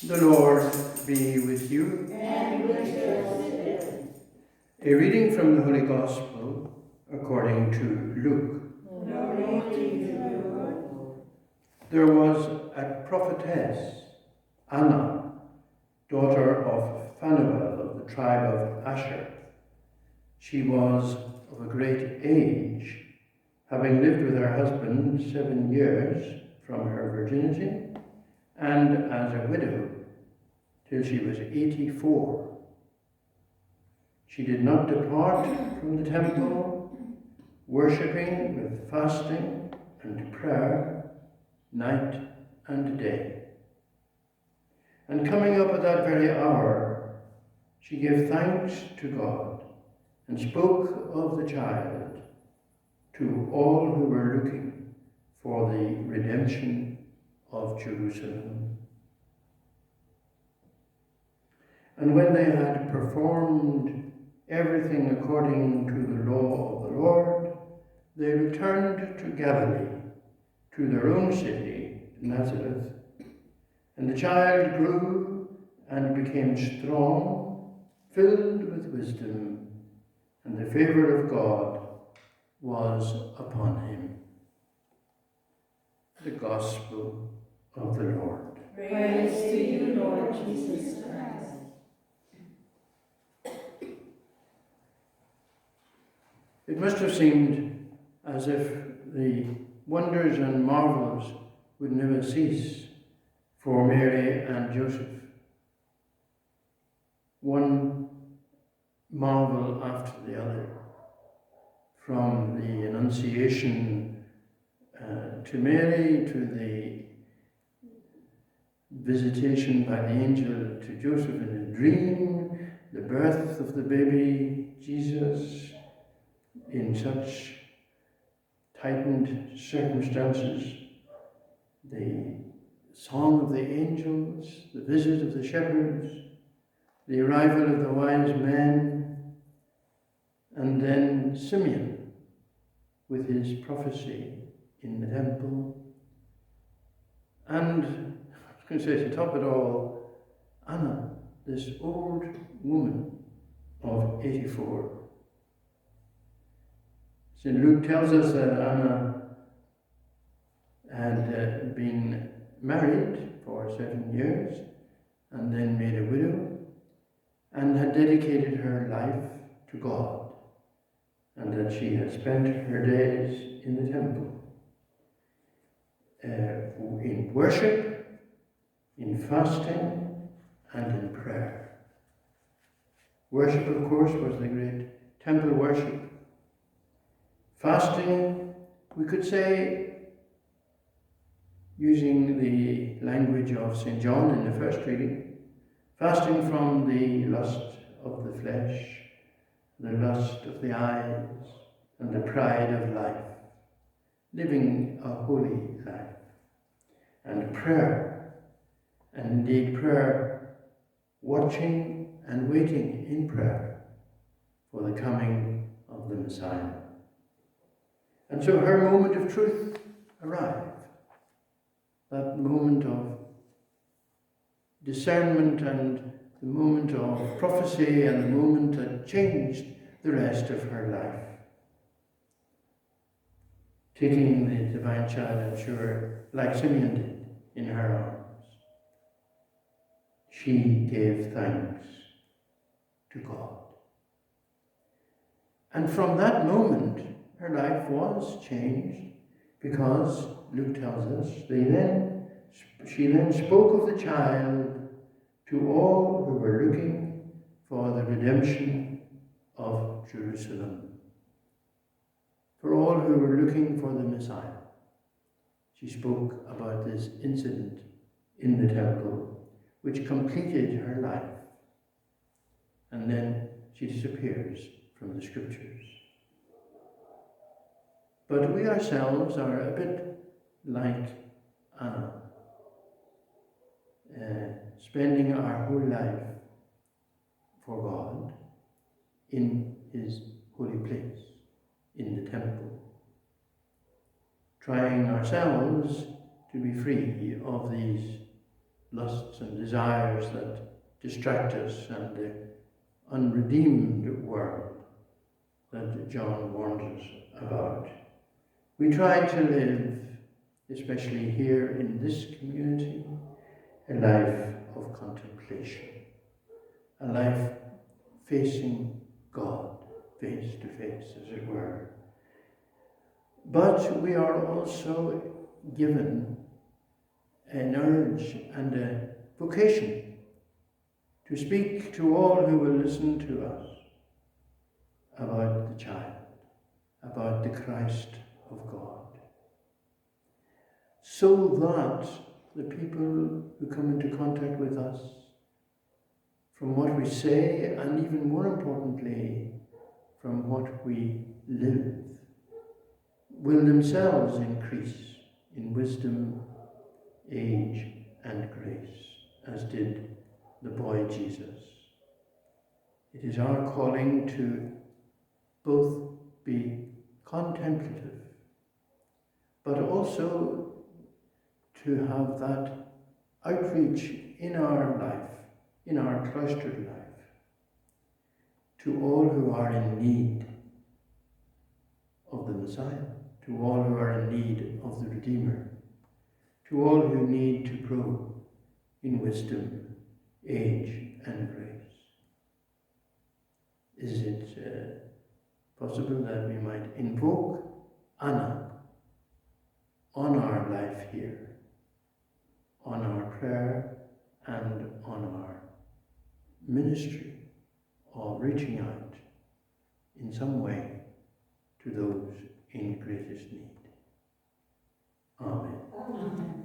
The Lord be with you. And with your spirit. A reading from the Holy Gospel according to Luke. Glory to you, Lord. There was a prophetess, Anna, daughter of Phanuel of the tribe of Asher. She was of a great age, having lived with her husband 7 years from her virginity, and as a widow till she was 84. She did not depart from the temple, worshipping with fasting and prayer night and day. And coming up at that very hour, she gave thanks to God and spoke of the child to all who were looking for the redemption of Jerusalem. And when they had performed everything according to the law of the Lord, they returned to Galilee, to their own city, Nazareth. And the child grew and became strong, filled with wisdom, and the favor of God was upon him. The Gospel of the Lord. Praise to you, Lord Jesus Christ. It must have seemed as if the wonders and marvels would never cease for Mary and Joseph. One marvel after the other, from the Annunciation to Mary, to the visitation by the angel to Joseph in a dream, the birth of the baby Jesus in such tightened circumstances, the song of the angels, the visit of the shepherds, the arrival of the wise men, and then Simeon with his prophecy in the temple. And I was going to say, to top it all, Anna, this old woman of 84. St. Luke tells us that Anna had been married for 7 years and then made a widow and had dedicated her life to God, and that she had spent her days in the temple in worship, in fasting, and in prayer. Worship, of course, was the great temple worship. Fasting, we could say, using the language of St. John in the first reading, fasting from the lust of the flesh, the lust of the eyes, and the pride of life, living a holy life. And prayer, and indeed prayer, watching and waiting in prayer for the coming of the Messiah. And so her moment of truth arrived, that moment of discernment and the moment of prophecy and the moment that changed the rest of her life. Taking the divine child, I'm sure, like Simeon did, in her arms, she gave thanks to God. And from that moment, her life was changed, because Luke tells us, she then spoke of the child to all who were looking for the redemption of Jerusalem, for all who were looking for the Messiah. She spoke about this incident in the temple, which completed her life. And then she disappears from the scriptures. But we ourselves are a bit like Anna, spending our whole life for God in his holy place, in the temple, trying ourselves to be free of these lusts and desires that distract us and the unredeemed world that John warns us about. We try to live, especially here in this community, a life of contemplation, a life facing God face to face, as it were. But we are also given an urge and a vocation to speak to all who will listen to us about the child, about the Christ of God, so that the people who come into contact with us, from what we say, and even more importantly, from what we live, will themselves increase in wisdom, age, and grace, as did the boy Jesus. It is our calling to both be contemplative, but also to have that outreach in our life, in our cloistered life, to all who are in need of the Messiah, to all who are in need of the Redeemer, to all who need to grow in wisdom, age, and grace. Is it possible that we might invoke Anna on our life here, on our prayer, and on our ministry of reaching out in some way to those in greatest need? Amen. Amen.